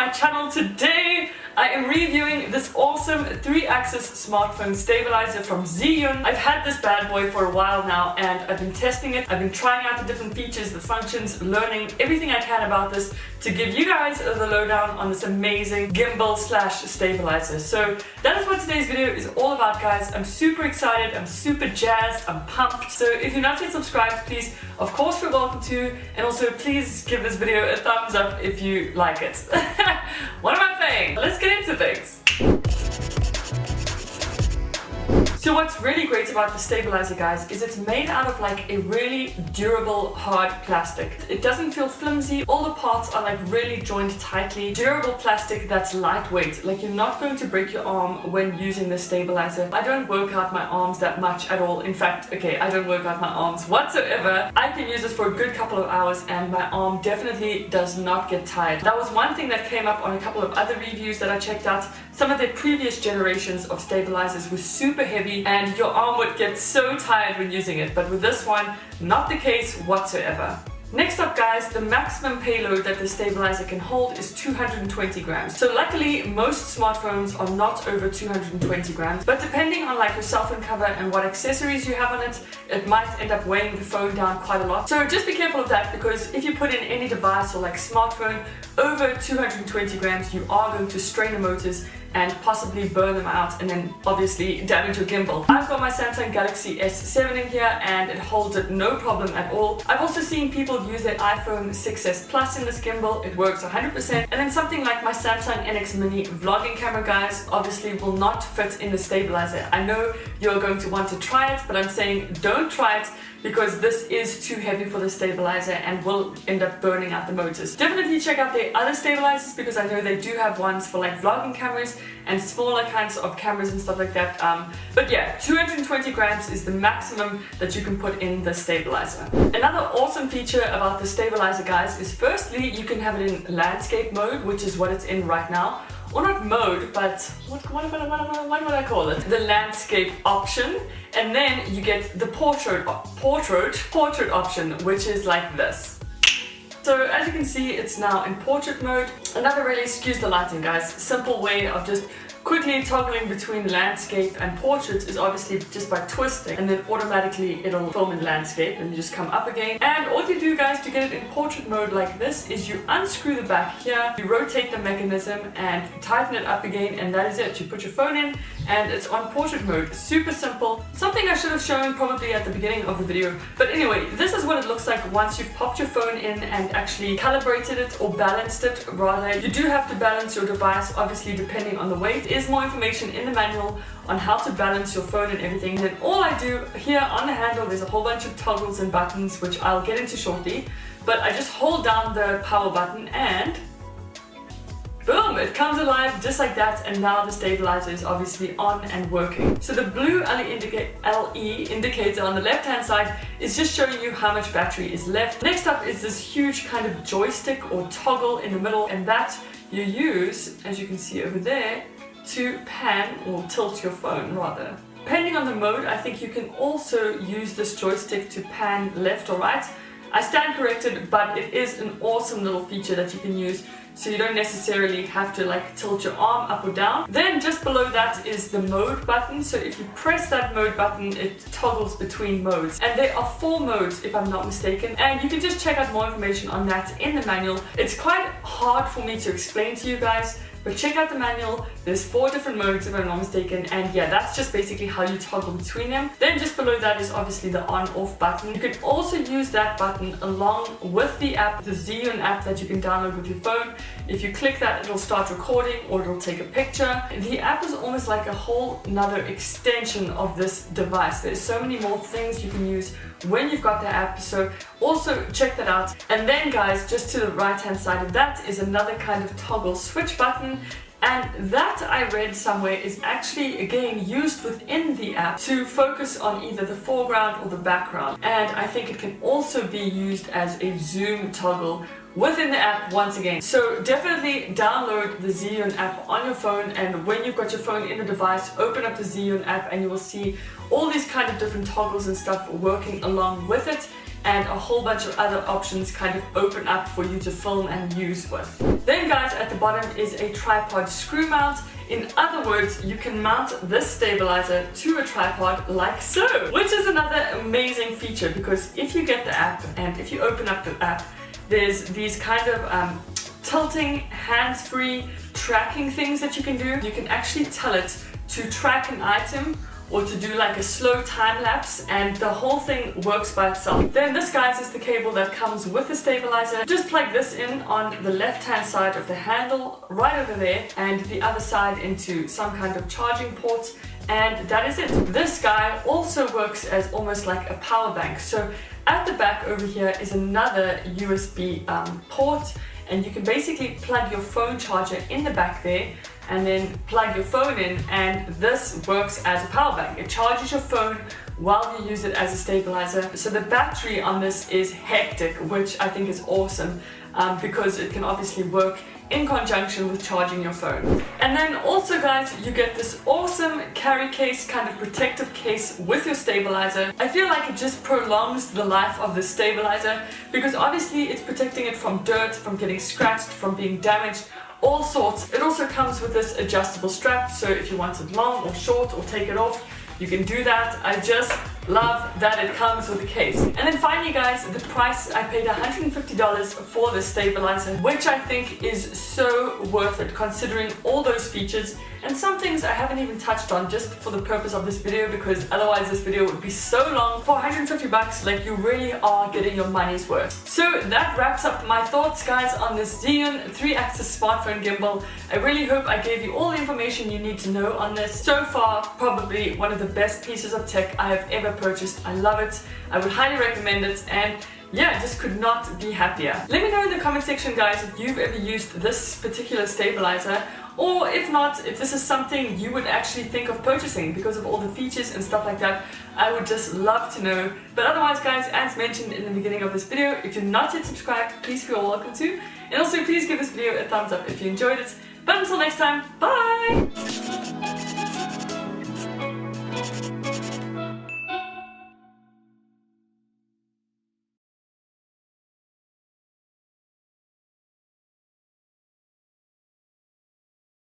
my channel. Today I am reviewing this awesome 3-axis smartphone stabilizer from Zhiyun. I've had this bad boy for a while now and I've been testing it. I've been trying out the different features, the functions, learning everything I can about this to give you guys the lowdown on this amazing gimbal slash stabilizer. So that is what today's video is all about, guys. I'm super excited, I'm super jazzed, I'm pumped. So if you're not yet subscribed, please of course feel welcome to, and also please give this video a thumbs up if you like it. What am I saying? Let's get into things. So what's really great about the stabilizer, guys, is it's made out of like a really durable hard plastic. It doesn't feel flimsy. All the parts are like really joined tightly. Durable plastic that's lightweight. Like, you're not going to break your arm when using the stabilizer. I don't work out my arms that much at all. In fact, okay, I don't work out my arms whatsoever. I can use this for a good couple of hours and my arm definitely does not get tired. That was one thing that came up on a couple of other reviews that I checked out. Some of the previous generations of stabilizers were super heavy and your arm would get so tired when using it, but with this one, not the case whatsoever. Next up, guys, the maximum payload that the stabilizer can hold is 220 grams. So luckily, most smartphones are not over 220 grams, but depending on like your cell phone cover and what accessories you have on it, it might end up weighing the phone down quite a lot. So just be careful of that, because if you put in any device or like smartphone over 220 grams, you are going to strain the motors and possibly burn them out and then obviously damage your gimbal. I've got my Samsung Galaxy S7 in here and it holds it no problem at all. I've also seen people use their iPhone 6s Plus in this gimbal. It works 100%. And then something like my Samsung NX Mini vlogging camera, guys, obviously will not fit in the stabilizer. I know you're going to want to try it, but I'm saying don't try it, because this is too heavy for the stabilizer and will end up burning out the motors. Definitely check out their other stabilizers, because I know they do have ones for like vlogging cameras and smaller kinds of cameras and stuff like that. But yeah, 220 grams is the maximum that you can put in the stabilizer. Another awesome feature about the stabilizer, guys, is firstly you can have it in landscape mode, which is what it's in right now. Or not mode, but what would I call it? The landscape option. And then you get the portrait option, which is like this. So as you can see, it's now in portrait mode. Another really, excuse the lighting, guys, simple way of just quickly toggling between landscape and portrait is obviously just by twisting, and then automatically it'll film in landscape and you just come up again. And all you do, guys, to get it in portrait mode like this is you unscrew the back here, you rotate the mechanism and tighten it up again, and that is it. You put your phone in and it's on portrait mode. Super simple. Something I should have shown probably at the beginning of the video. But anyway, this is what it looks like once you've popped your phone in and actually calibrated it, or balanced it rather. You do have to balance your device, obviously, depending on the weight. There is more information in the manual on how to balance your phone and everything. And then all I do here on the handle, there's a whole bunch of toggles and buttons, which I'll get into shortly. But I just hold down the power button and boom, it comes alive just like that, and now the stabilizer is obviously on and working. So the blue LE indicator on the left hand side is just showing you how much battery is left. Next up is this huge kind of joystick or toggle in the middle, and that you use, as you can see over there, to pan or tilt your phone rather. Depending on the mode, I think you can also use this joystick to pan left or right. I stand corrected, but it is an awesome little feature that you can use, so you don't necessarily have to like tilt your arm up or down. Then just below that is the mode button. So if you press that mode button, it toggles between modes. And there are 4 modes if I'm not mistaken. And you can just check out more information on that in the manual. It's quite hard for me to explain to you guys, but check out the manual. There's 4 different modes if I'm not mistaken, and yeah, that's just basically how you toggle between them. Then just below that is obviously the on-off button. You can also use that button along with the app, the Zhiyun app that you can download with your phone. If you click that, it'll start recording or it'll take a picture. The app is almost like a whole another extension of this device. There's so many more things you can use when you've got the app, so also check that out. And then, guys, just to the right hand side of that is another kind of toggle switch button, and that I read somewhere is actually again used within the app to focus on either the foreground or the background. And I think it can also be used as a zoom toggle within the app once again. So definitely download the Zhiyun app on your phone, and when you've got your phone in the device, open up the Zhiyun app and you will see all these kind of different toggles and stuff working along with it. and a whole bunch of other options kind of open up for you to film and use with. Then guys, at the bottom is a tripod screw mount. In other words, you can mount this stabilizer to a tripod like so, which is another amazing feature, because if you get the app and if you open up the app, there's these kind of tilting, hands-free tracking things that you can do. You can actually tell it to track an item or to do like a slow time lapse, and the whole thing works by itself. Then this, guys, is the cable that comes with the stabilizer. Just plug this in on the left hand side of the handle right over there, and the other side into some kind of charging port, and that is it. This guy also works as almost like a power bank. So at the back over here is another USB port, and you can basically plug your phone charger in the back there and then plug your phone in, and this works as a power bank. It charges your phone while you use it as a stabilizer. So the battery on this is hectic, which I think is awesome, because it can obviously work in conjunction with charging your phone. And then also, guys, you get this awesome carry case, kind of protective case with your stabilizer. I feel like it just prolongs the life of the stabilizer, because obviously it's protecting it from dirt, from getting scratched, from being damaged, all sorts. It also comes with this adjustable strap, so if you want it long or short or take it off, you can do that. I just love that it comes with a case. And then finally, guys, the price. I paid $150 for this stabilizer, which I think is so worth it considering all those features, and some things I haven't even touched on just for the purpose of this video, because otherwise this video would be so long. For 150 bucks, like, you really are getting your money's worth. So that wraps up my thoughts, guys, on this Zhiyun 3-axis smartphone gimbal. I really hope I gave you all the information you need to know on this. So far, probably one of the best pieces of tech I have ever purchased. I love it. I would highly recommend it, and yeah, just could not be happier. Let me know in the comment section, guys, if you've ever used this particular stabilizer, or if not, if this is something you would actually think of purchasing because of all the features and stuff like that. I would just love to know. But otherwise, guys, as mentioned in the beginning of this video, if you're not yet subscribed, please feel welcome to. And also, please give this video a thumbs up if you enjoyed it. But until next time, bye!